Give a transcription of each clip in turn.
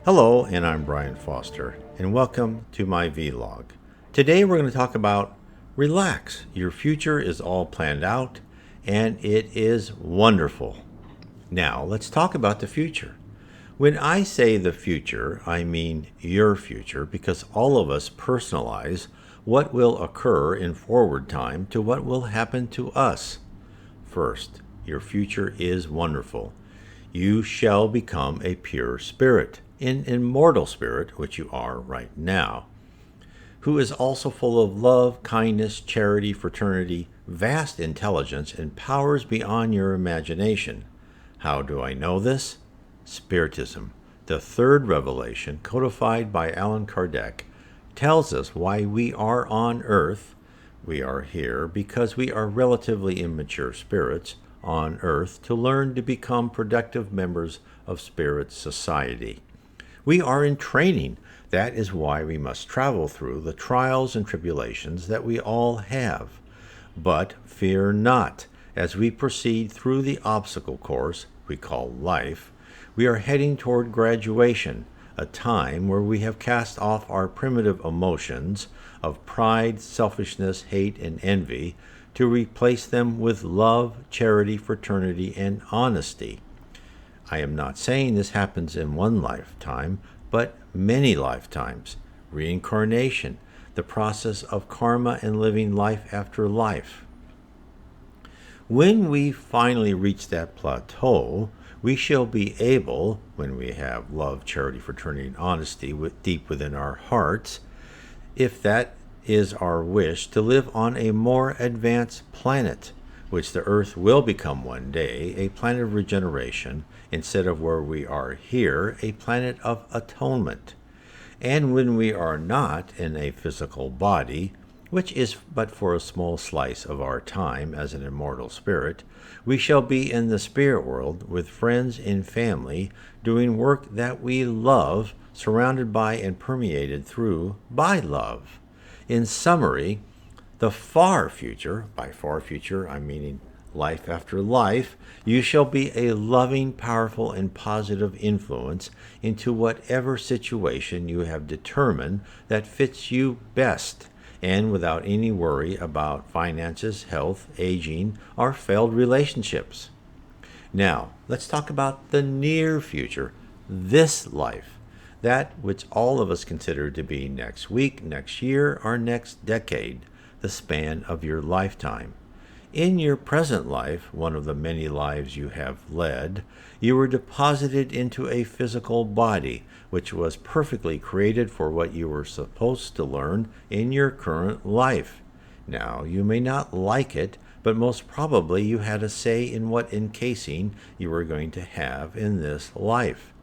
Hello, and I'm Brian Foster, and welcome to my vlog. Today we're going to talk about relax. Your future is all planned out, and it is wonderful. Now, let's talk about the future. When I say the future, I mean your future because all of us personalize what will occur in forward time to what will happen to us. First, your future is wonderful. You shall become a pure spirit, an immortal spirit, which you are right now, who is also full of love, kindness, charity, fraternity, vast intelligence, and powers beyond your imagination. How do I know this? Spiritism, the third revelation codified by Allan Kardec, tells us why we are on earth. We are here because we are relatively immature spirits on earth to learn to become productive members of spirit society. We are in training. That is why we must travel through the trials and tribulations that we all have. But fear not. As we proceed through the obstacle course we call life, we are heading toward graduation, a time where we have cast off our primitive emotions of pride, selfishness, hate, and envy to replace them with love, charity, fraternity, and honesty. I am not saying this happens in one lifetime, but many lifetimes. Reincarnation, the process of karma and living life after life. When we finally reach that plateau, we shall be able, when we have love, charity, fraternity, and honesty deep within our hearts, if that is our wish, to live on a more advanced planet, which the Earth will become one day, a planet of regeneration, instead of where we are here, a planet of atonement. And when we are not in a physical body, which is but for a small slice of our time as an immortal spirit, we shall be in the spirit world with friends and family, doing work that we love, surrounded by and permeated through by love. In summary, the far future, by far future I'm meaning life after life, you shall be a loving, powerful, and positive influence into whatever situation you have determined that fits you best, and without any worry about finances, health, aging, or failed relationships. Now, let's talk about the near future, this life, that which all of us consider to be next week, next year, or next decade, the span of your lifetime. In your present life, one of the many lives you have led, you were deposited into a physical body, which was perfectly created for what you were supposed to learn in your current life. Now, you may not like it, but most probably you had a say in what encasing you were going to have in this life.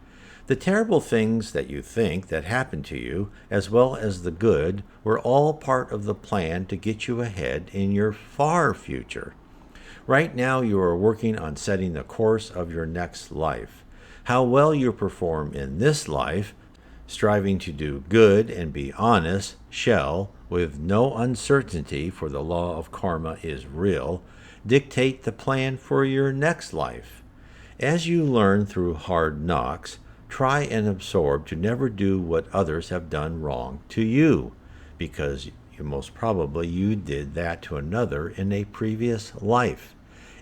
The terrible things that you think that happened to you, as well as the good, were all part of the plan to get you ahead in your far future. Right now you are working on setting the course of your next life. How well you perform in this life, striving to do good and be honest, shall, with no uncertainty, for the law of karma is real, dictate the plan for your next life. As you learn through hard knocks, try and absorb to never do what others have done wrong to you, because most probably you did that to another in a previous life.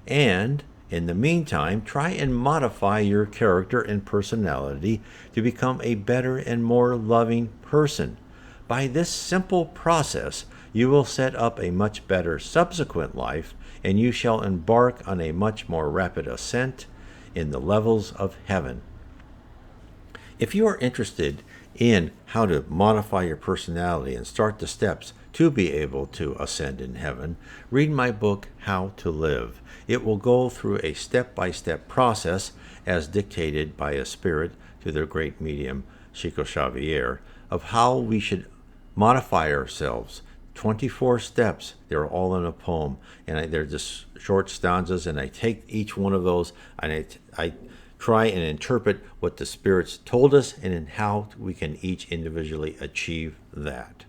And in the meantime, try and modify your character and personality to become a better and more loving person. By this simple process, you will set up a much better subsequent life, and you shall embark on a much more rapid ascent in the levels of heaven. If you are interested in how to modify your personality and start the steps to be able to ascend in heaven, read my book, How to Live. It will go through a step-by-step process as dictated by a spirit to the great medium Chico Xavier of how we should modify ourselves. 24 steps. They're all in a poem, and they're just short stanzas, and I take each one of those and I try and interpret what the spirits told us and in how we can each individually achieve that.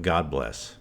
God bless.